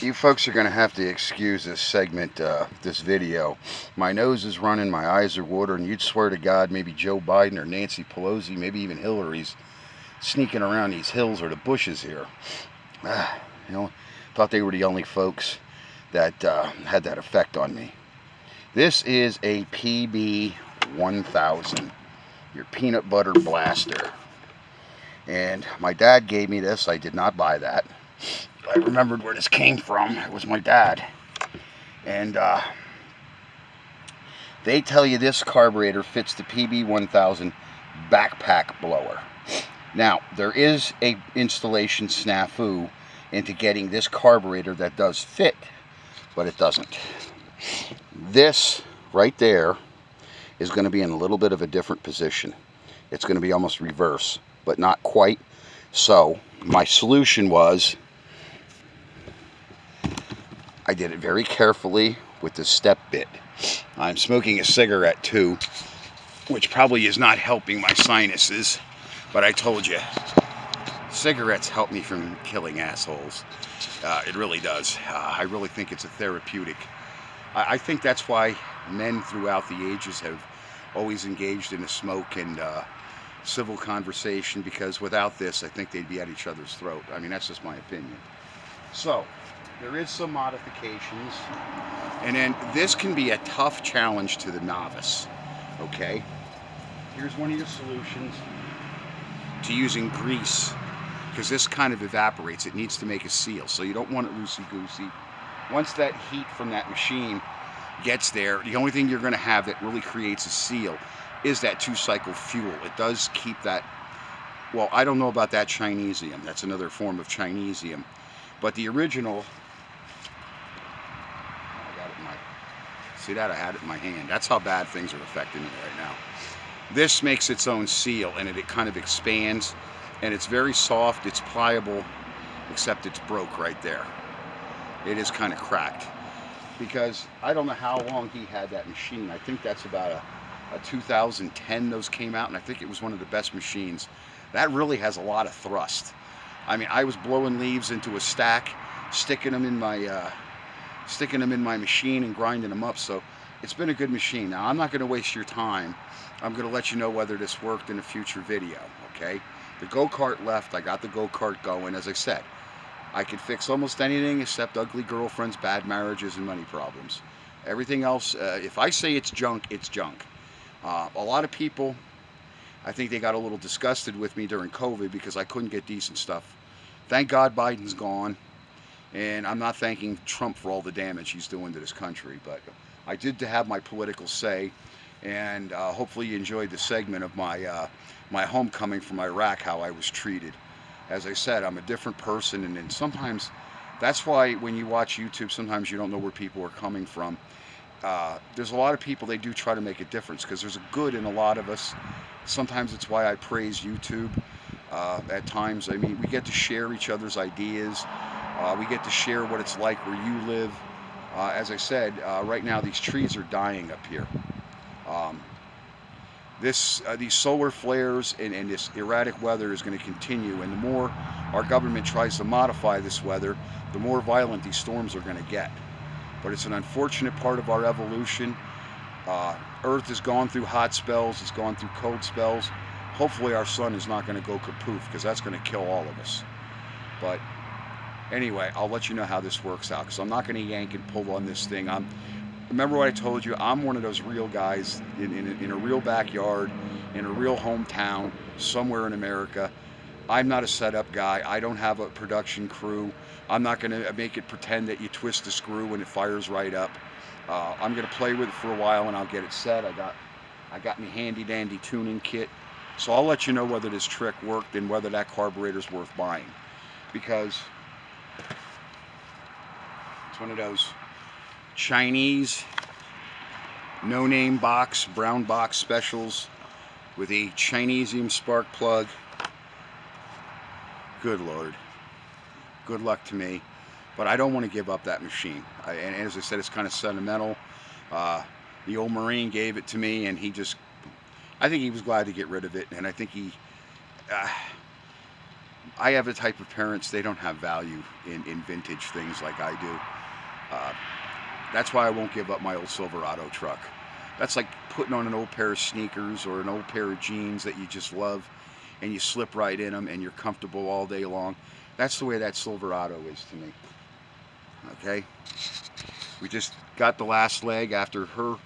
You folks are going to have to excuse this segment, this video. My nose is running, my eyes are watering. You'd swear to God maybe Joe Biden or Nancy Pelosi, maybe even Hillary's sneaking around these hills or the bushes here. You know, thought they were the only folks that had that effect on me. This is a PB1000, your peanut butter blaster. And my dad gave me this. I did not buy that. I remembered where this came from. It was my dad. And they tell you this carburetor fits the PB1000 backpack blower. Now, there is a installation snafu into getting this carburetor that does fit, but it doesn't. This right there is going to be in a little bit of a different position. It's going to be almost reverse, but not quite. So my solution was, I did it very carefully with the step bit. I'm smoking a cigarette too, which probably is not helping my sinuses, but I told you, cigarettes help me from killing assholes. It really does. I really think it's a therapeutic. I think that's why men throughout the ages have always engaged in a smoke and civil conversation, because without this, I think they'd be at each other's throat. I mean, that's just my opinion. So, there is some modifications, and then this can be a tough challenge to the novice, okay? Here's one of your solutions to using grease, because this kind of evaporates. It needs to make a seal, so you don't want it loosey-goosey. Once that heat from that machine gets there, the only thing you're going to have that really creates a seal is that 2-cycle fuel. It does keep that, well, I don't know about that Chinesium. That's another form of Chinesium. But the original, see that? I had it in my hand. That's how bad things are affecting me right now. This makes its own seal, and it kind of expands, and it's very soft, it's pliable, except it's broke right there. It is kind of cracked, because I don't know how long he had that machine. I think that's about a 2010 those came out, and I think it was one of the best machines. That really has a lot of thrust. I mean, I was blowing leaves into a stack, sticking them in my machine and grinding them up. So it's been a good machine. Now, I'm not going to waste your time. I'm going to let you know whether this worked in a future video, okay? The go-kart left. I got the go-kart going. As I said, I could fix almost anything except ugly girlfriends, bad marriages, and money problems. Everything else, if I say it's junk, it's junk. A lot of people, I think they got a little disgusted with me during COVID because I couldn't get decent stuff. Thank God Biden's gone. And I'm not thanking Trump for all the damage he's doing to this country, but I did have my political say, and hopefully you enjoyed the segment of my my homecoming from Iraq, how I was treated. As I said, I'm a different person, and sometimes that's why when you watch YouTube, sometimes you don't know where people are coming from. There's a lot of people, they do try to make a difference, because there's a good in a lot of us. Sometimes it's why I praise YouTube. At times, I mean, we get to share each other's ideas. We get to share what it's like where you live. As I said, right now these trees are dying up here. These solar flares and this erratic weather is going to continue, and the more our government tries to modify this weather, the more violent these storms are going to get. But it's an unfortunate part of our evolution. Earth has gone through hot spells, it's gone through cold spells. Hopefully our sun is not going to go kapoof, because that's going to kill all of us. But anyway, I'll let you know how this works out, because I'm not going to yank and pull on this thing. Remember what I told you, I'm one of those real guys in a real backyard, in a real hometown, somewhere in America. I'm not a setup guy. I don't have a production crew. I'm not going to make it pretend that you twist the screw and it fires right up. I'm going to play with it for a while, and I'll get it set. I got my handy dandy tuning kit. So I'll let you know whether this trick worked and whether that carburetor's worth buying. Because it's one of those Chinese no-name box, brown box specials with a Chinesium spark plug. Good Lord. Good luck to me. But I don't want to give up that machine. And as I said, it's kind of sentimental. The old Marine gave it to me, and I think he was glad to get rid of it. And I think I have a type of parents, they don't have value in vintage things like I do. Uh, that's why I won't give up my old Silverado truck. That's like putting on an old pair of sneakers or an old pair of jeans that you just love and you slip right in them and you're comfortable all day long. That's the way that Silverado is to me. Okay? We just got the last leg after her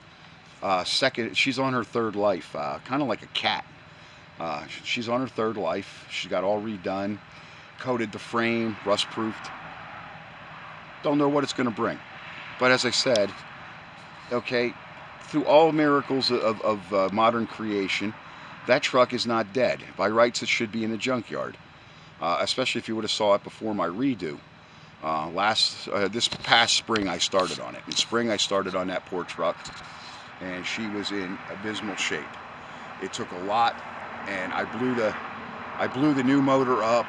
second, she's on her third life, kind of like a cat. She's on her third life. She got all redone, coated the frame, rust proofed. Don't know what it's going to bring. But as I said, okay, through all miracles of modern creation, that truck is not dead. By rights, it should be in the junkyard, especially if you would have saw it before my redo. This past spring, I started on it. In spring, I started on that poor truck, and she was in abysmal shape. It took a lot, and I blew the new motor up.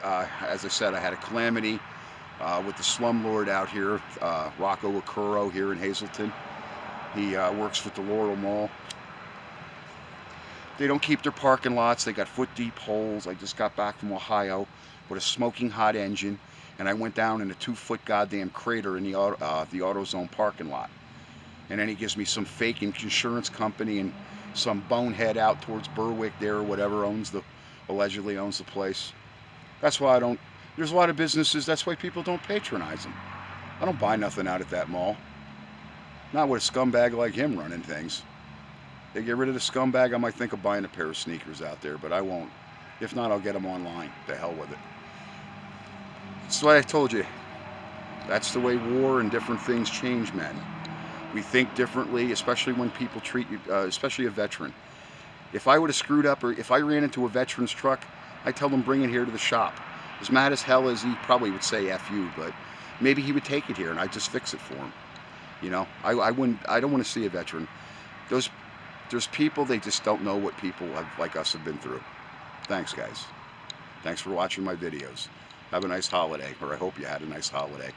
As I said, I had a calamity with the slumlord out here, Rocco Acuro here in Hazleton. He works with the Laurel Mall. They don't keep their parking lots. They got foot-deep holes. I just got back from Ohio with a smoking hot engine, and I went down in a 2-foot goddamn crater in the AutoZone parking lot. And then he gives me some fake insurance company and some bonehead out towards Berwick there or whatever allegedly owns the place. That's why I don't. There's a lot of businesses. That's why people don't patronize them. I don't buy nothing out at that mall. Not with a scumbag like him running things. They get rid of the scumbag, I might think of buying a pair of sneakers out there, but I won't. If not, I'll get them online. The hell with it. That's why I told you. That's the way war and different things change men. We think differently, especially when people treat you, especially a veteran. If I would have screwed up, or if I ran into a veteran's truck, I tell them bring it here to the shop. As mad as hell as he probably would say F you, but maybe he would take it here and I'd just fix it for him. You know, I don't want to see a veteran. There's people, they just don't know what people like us have been through. Thanks, guys. Thanks for watching my videos. Have a nice holiday, or I hope you had a nice holiday.